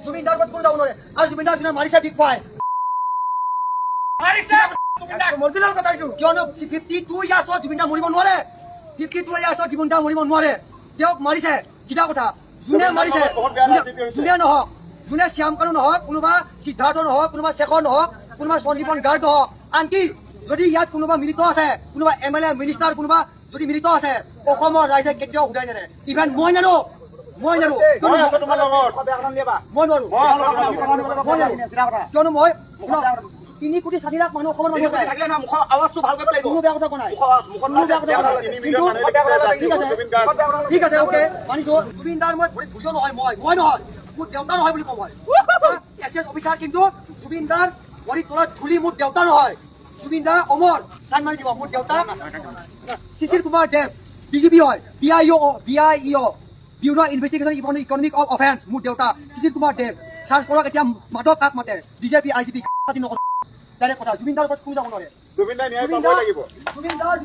জুবিনদাৰ ক'ত কোনো যাব নোৱাৰে আৰু জুবিনদাৰ যোনে মাৰিছে বিগ ফাই কিয়নো 52 ইয়াৰ্ছত জুবিনদাৰ মৰিব নোৱাৰে 52 ইয়াৰ্ছত জুবিনদাৰ মৰিব নোৱাৰে তেওঁক মাৰিছে চিধা কথা যোনে মাৰিছে যোনে নহওক যোনে শ্যাম কানু নহওক কোনোবা সিদ্ধাৰ্থ নহওক কোনোবা শেখৰ নহওক কোনোবা সঞ্জীৱন গাৰ্গ নহওক আনকি যদি ইয়াত কোনোবা মিলিত আছে কোনোবা MLA মিনিষ্টাৰ কোনোবা যদি মিলিত আছে অসমৰ ৰাইজে কেতিয়াও উঠাই নানে ইভেন মই জানো কিয়নো মই 3 কোটি 60 লাখ মানুহ অসমৰ মানুহ আছে আৱাজটো ভালকৈ পেলাই কোনো বেয়া কথা কোৱা নাই ঠিক আছে ওকে মানিছো জুবিনদাৰ মই ধৈৰ্য নহয় মই নহয় মোৰ দেউতা নহয় বুলি কওঁ মই এছএছ অফিচাৰ কিন্তু জুবিনদাৰ ভৰিৰ তলত ধূলি মোৰ দেউতা নহয় জুবিনদা অমৰ চান মাৰি দিব মোৰ দেউতা শিশিৰ কুমাৰ দেৱ বিজেপি হয় BIO bureau investigation economic of offence মোৰ দেউতা শিশিৰ কুমাৰ দেৱ চাৰ্জ কৰক এতিয়া মাধৱ কাক মাতে বিজেপি IGP নকৰে ডাইৰেক্ট কথা জুবিনদাৰ ওপৰত কোনো যাব নোৱাৰে জুবিনদাৰ ন্যায় পাবই লাগিব জুবিনদাৰ